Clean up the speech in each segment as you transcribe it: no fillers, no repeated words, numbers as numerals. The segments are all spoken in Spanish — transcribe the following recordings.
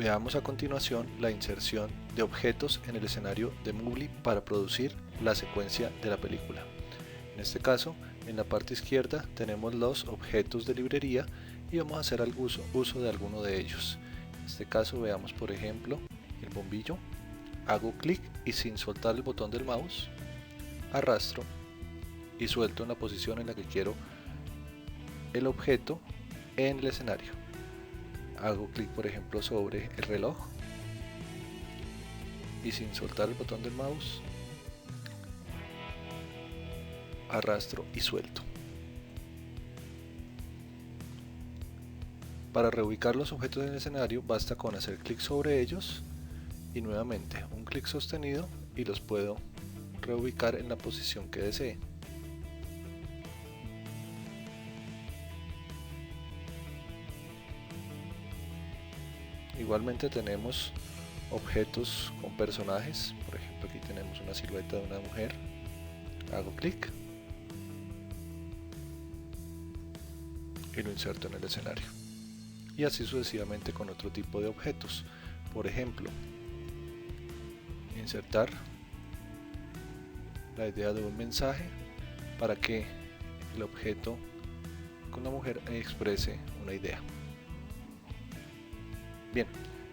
Veamos a continuación la inserción de objetos en el escenario de Moovly para producir la secuencia de la película. En este caso, en la parte izquierda tenemos los objetos de librería y vamos a hacer uso de alguno de ellos. En este caso veamos por ejemplo el bombillo. Hago clic y sin soltar el botón del mouse, arrastro y suelto en la posición en la que quiero el objeto en el escenario. Hago clic por ejemplo sobre el reloj y sin soltar el botón del mouse arrastro y suelto. Para reubicar los objetos en el escenario basta con hacer clic sobre ellos y nuevamente un clic sostenido y los puedo reubicar en la posición que desee. Igualmente tenemos objetos con personajes, por ejemplo aquí tenemos una silueta de una mujer, hago clic y lo inserto en el escenario. Y así sucesivamente con otro tipo de objetos, por ejemplo, insertar la idea de un mensaje para que el objeto con la mujer exprese una idea. Bien,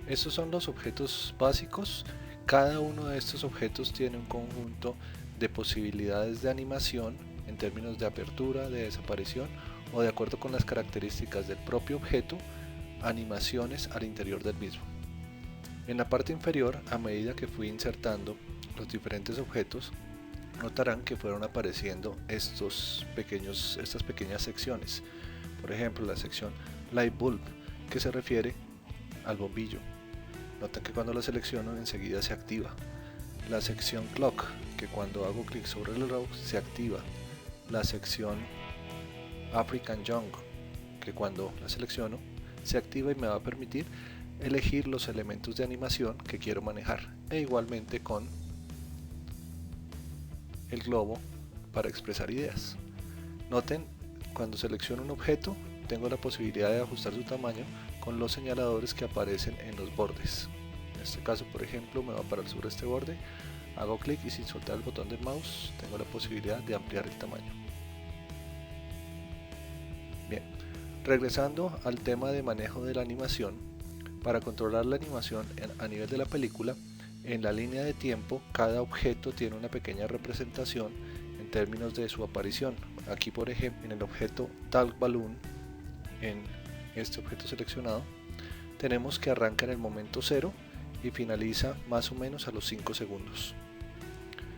estos son los objetos básicos. Cada uno de estos objetos tiene un conjunto de posibilidades de animación en términos de apertura, de desaparición o de acuerdo con las características del propio objeto, animaciones al interior del mismo. En la parte inferior, a medida que fui insertando los diferentes objetos, notarán que fueron apareciendo estas pequeñas secciones. Por ejemplo, la sección Light Bulb, que se refiere al bombillo. Noten que cuando la selecciono enseguida se activa. La sección Clock, que cuando hago clic sobre el reloj se activa. La sección African Young, que cuando la selecciono se activa y me va a permitir elegir los elementos de animación que quiero manejar, e igualmente con el globo para expresar ideas. Noten, cuando selecciono un objeto tengo la posibilidad de ajustar su tamaño con los señaladores que aparecen en los bordes. En este caso, por ejemplo, me va a parar sobre este borde, hago clic y sin soltar el botón del mouse tengo la posibilidad de ampliar el tamaño. Bien, regresando al tema de manejo de la animación, para controlar la animación a nivel de la película, en la línea de tiempo cada objeto tiene una pequeña representación en términos de su aparición. Aquí por ejemplo en el objeto Talk Balloon, en este objeto seleccionado, tenemos que arranca en el momento 0 y finaliza más o menos a los 5 segundos.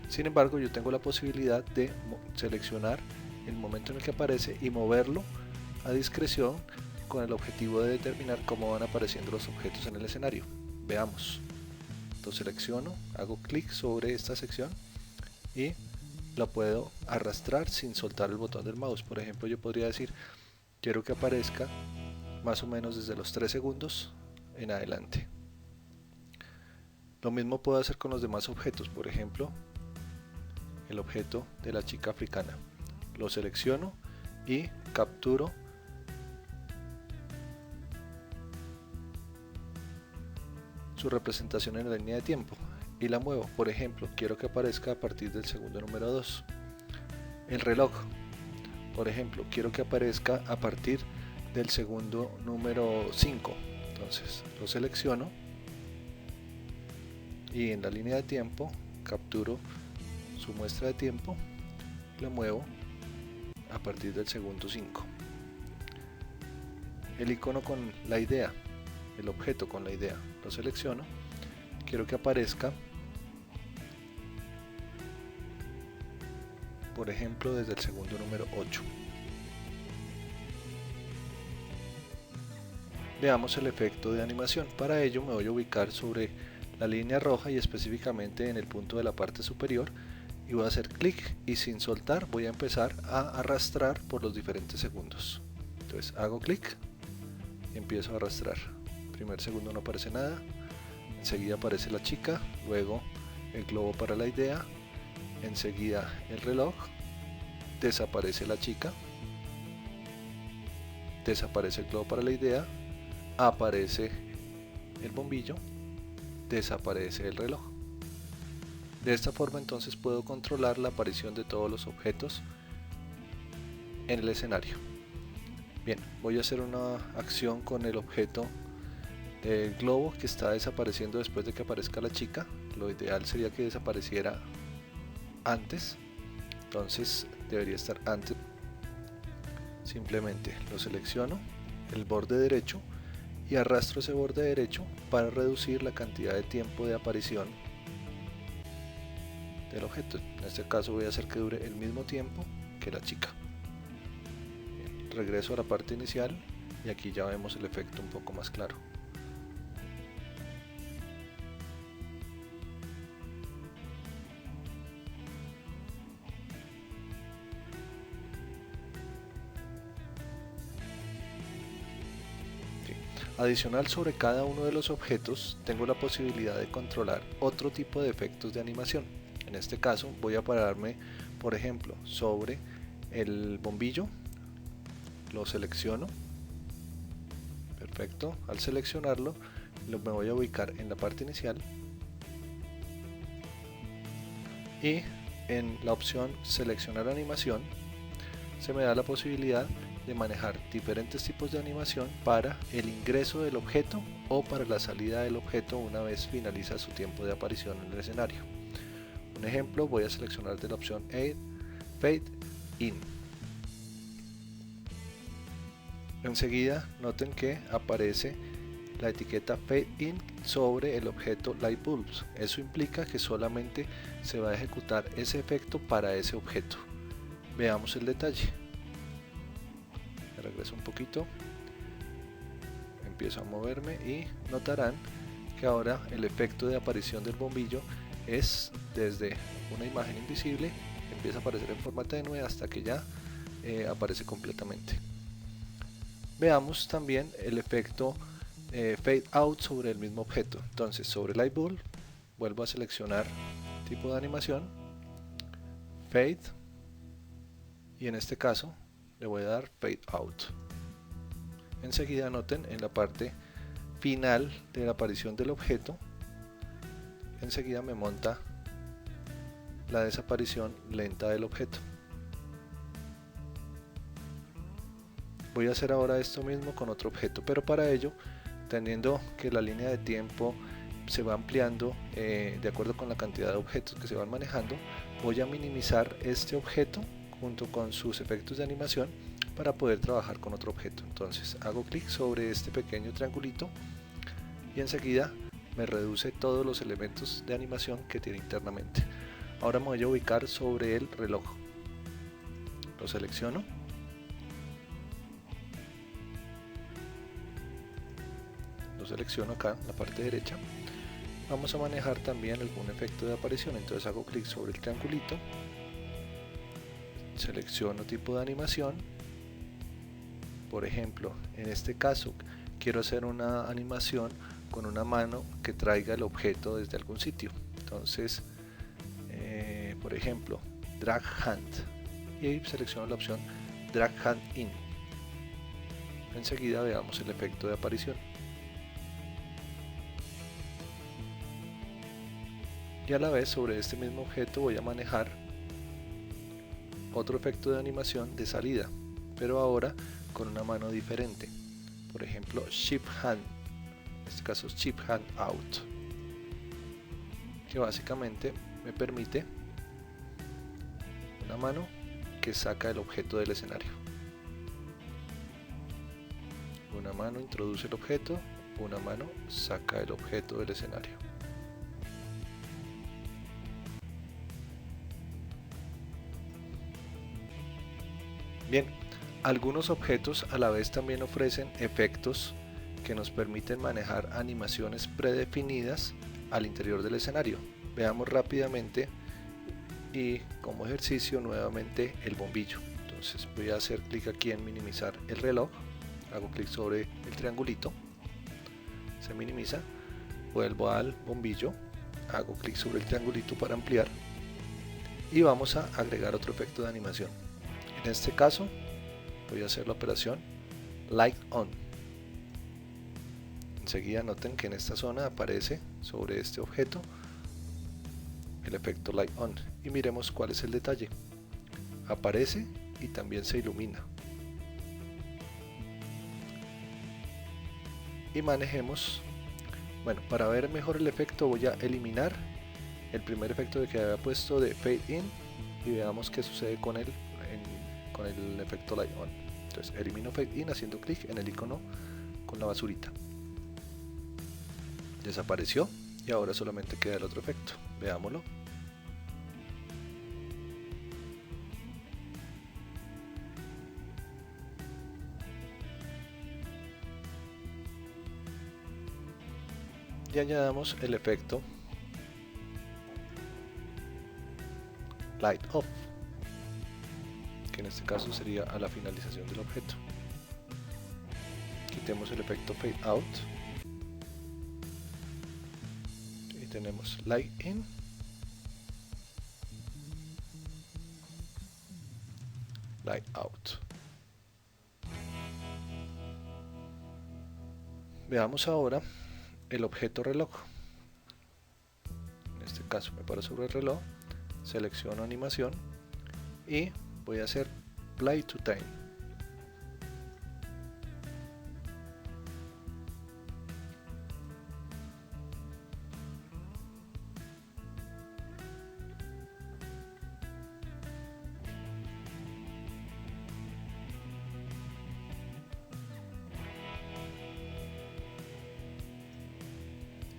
Sin embargo, yo tengo la posibilidad de seleccionar el momento en el que aparece y moverlo a discreción con el objetivo de determinar cómo van apareciendo los objetos en el escenario. Veamos. Lo selecciono, hago clic sobre esta sección y la puedo arrastrar sin soltar el botón del mouse. Por ejemplo, yo podría decir, quiero que aparezca más o menos desde los 3 segundos en adelante. Lo mismo puedo hacer con los demás objetos, por ejemplo, el objeto de la chica africana. Lo selecciono y capturo su representación en la línea de tiempo y la muevo. Por ejemplo, quiero que aparezca a partir del segundo número 2. El reloj, por ejemplo, quiero que aparezca a partir del segundo número 5. Entonces lo selecciono y en la línea de tiempo capturo su muestra de tiempo y la muevo a partir del segundo 5. El icono con la idea, el objeto con la idea, lo selecciono, quiero que aparezca por ejemplo desde el segundo número 8. Veamos el efecto de animación. Para ello me voy a ubicar sobre la línea roja y específicamente en el punto de la parte superior y voy a hacer clic y sin soltar voy a empezar a arrastrar por los diferentes segundos. Entonces hago clic y empiezo a arrastrar. Primer segundo no aparece nada, enseguida aparece la chica, luego el globo para la idea, enseguida el reloj, desaparece la chica, desaparece el globo para la idea, aparece el bombillo, desaparece el reloj. De esta forma entonces puedo controlar la aparición de todos los objetos en el escenario. Bien, voy a hacer una acción con el objeto del globo que está desapareciendo después de que aparezca la chica. Lo ideal sería que desapareciera antes, entonces debería estar antes. Simplemente lo selecciono, el borde derecho, y arrastro ese borde derecho para reducir la cantidad de tiempo de aparición del objeto. En este caso voy a hacer que dure el mismo tiempo que la chica. Bien, regreso a la parte inicial y aquí ya vemos el efecto un poco más claro. Adicional, sobre cada uno de los objetos tengo la posibilidad de controlar otro tipo de efectos de animación. En este caso voy a pararme, por ejemplo, sobre el bombillo, lo selecciono, perfecto. Al seleccionarlo me voy a ubicar en la parte inicial y en la opción seleccionar animación se me da la posibilidad de manejar diferentes tipos de animación para el ingreso del objeto o para la salida del objeto una vez finaliza su tiempo de aparición en el escenario. Un ejemplo, voy a seleccionar de la opción Fade In. Enseguida noten que aparece la etiqueta Fade In sobre el objeto Light Bulbs. Eso implica que solamente se va a ejecutar ese efecto para ese objeto. Veamos el detalle. Regreso un poquito, empiezo a moverme y notarán que ahora el efecto de aparición del bombillo es desde una imagen invisible, empieza a aparecer en forma tenue hasta que ya aparece completamente. Veamos también el efecto Fade Out sobre el mismo objeto. Entonces sobre Light Bulb vuelvo a seleccionar tipo de animación, Fade, y en este caso le voy a dar Fade Out. Enseguida noten en la parte final de la aparición del objeto, enseguida me monta la desaparición lenta del objeto. Voy a hacer ahora esto mismo con otro objeto, pero para ello, teniendo que la línea de tiempo se va ampliando de acuerdo con la cantidad de objetos que se van manejando, voy a minimizar este objeto junto con sus efectos de animación para poder trabajar con otro objeto. Entonces hago clic sobre este pequeño triangulito y enseguida me reduce todos los elementos de animación que tiene internamente. Ahora me voy a ubicar sobre el reloj, lo selecciono, acá en la parte derecha. Vamos a manejar también algún efecto de aparición, entonces hago clic sobre el triangulito, selecciono tipo de animación. Por ejemplo, en este caso quiero hacer una animación con una mano que traiga el objeto desde algún sitio. Entonces, por ejemplo, Drag Hand, y selecciono la opción Drag Hand In. Enseguida veamos el efecto de aparición. Y a la vez sobre este mismo objeto voy a manejar otro efecto de animación de salida, pero ahora con una mano diferente. Por ejemplo, Shift Hand, en este caso Shift Hand Out, que básicamente me permite una mano que saca el objeto del escenario. Una mano introduce el objeto, una mano saca el objeto del escenario. Bien, algunos objetos a la vez también ofrecen efectos que nos permiten manejar animaciones predefinidas al interior del escenario. Veamos rápidamente y como ejercicio nuevamente el bombillo. Entonces voy a hacer clic aquí en minimizar el reloj, hago clic sobre el triangulito, se minimiza, vuelvo al bombillo, hago clic sobre el triangulito para ampliar y vamos a agregar otro efecto de animación. En este caso voy a hacer la operación Light On. Enseguida noten que en esta zona aparece sobre este objeto el efecto Light On, y miremos cuál es el detalle. Aparece y también se ilumina. Y manejemos, bueno, para ver mejor el efecto voy a eliminar el primer efecto que había puesto de Fade In y veamos qué sucede con el efecto Light On. Entonces elimino Fade In haciendo clic en el icono con la basurita. Desapareció y ahora solamente queda el otro efecto. Veámoslo. Y añadamos el efecto Light Off, que en este caso sería a la finalización del objeto. Quitemos el efecto Fade Out y tenemos Light In, Light Out. Veamos ahora el objeto reloj. En este caso me paro sobre el reloj, selecciono animación y voy a hacer Play to Time.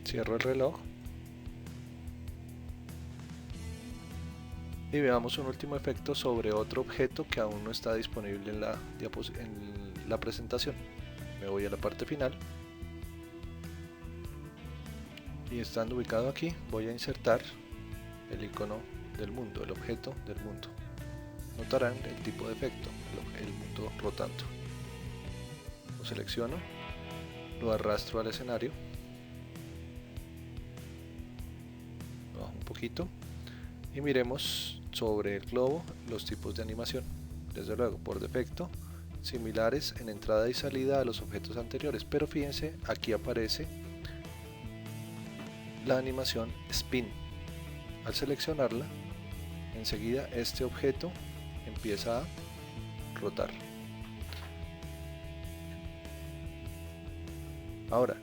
Cierro el reloj y veamos un último efecto sobre otro objeto que aún no está disponible en la presentación. Me voy a la parte final y estando ubicado aquí voy a insertar el icono del mundo, el objeto del mundo. Notarán el tipo de efecto, el mundo rotando. Lo selecciono, lo arrastro al escenario, bajo un poquito y miremos sobre el globo los tipos de animación. Desde luego, por defecto, similares en entrada y salida a los objetos anteriores, pero fíjense, aquí aparece la animación Spin. Al seleccionarla, enseguida este objeto empieza a rotar. Ahora,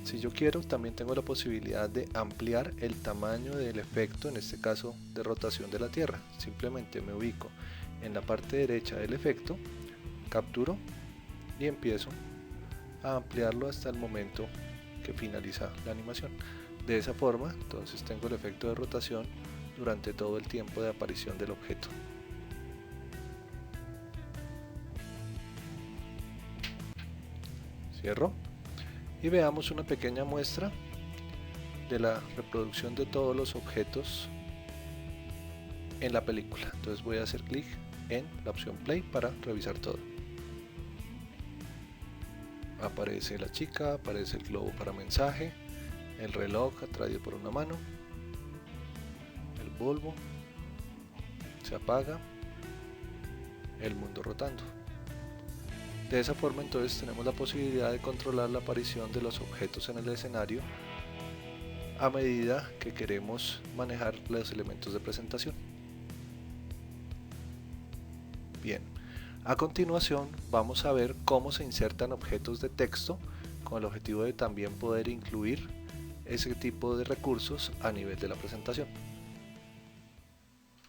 si yo quiero, también tengo la posibilidad de ampliar el tamaño del efecto, en este caso de rotación de la Tierra. Simplemente me ubico en la parte derecha del efecto, capturo y empiezo a ampliarlo hasta el momento que finaliza la animación. De esa forma, entonces tengo el efecto de rotación durante todo el tiempo de aparición del objeto. Cierro y veamos una pequeña muestra de la reproducción de todos los objetos en la película. Entonces voy a hacer clic en la opción Play para revisar todo. Aparece la chica, aparece el globo para mensaje, el reloj atraído por una mano, el bulbo, se apaga, el mundo rotando. De esa forma entonces tenemos la posibilidad de controlar la aparición de los objetos en el escenario a medida que queremos manejar los elementos de presentación. Bien, a continuación vamos a ver cómo se insertan objetos de texto con el objetivo de también poder incluir ese tipo de recursos a nivel de la presentación.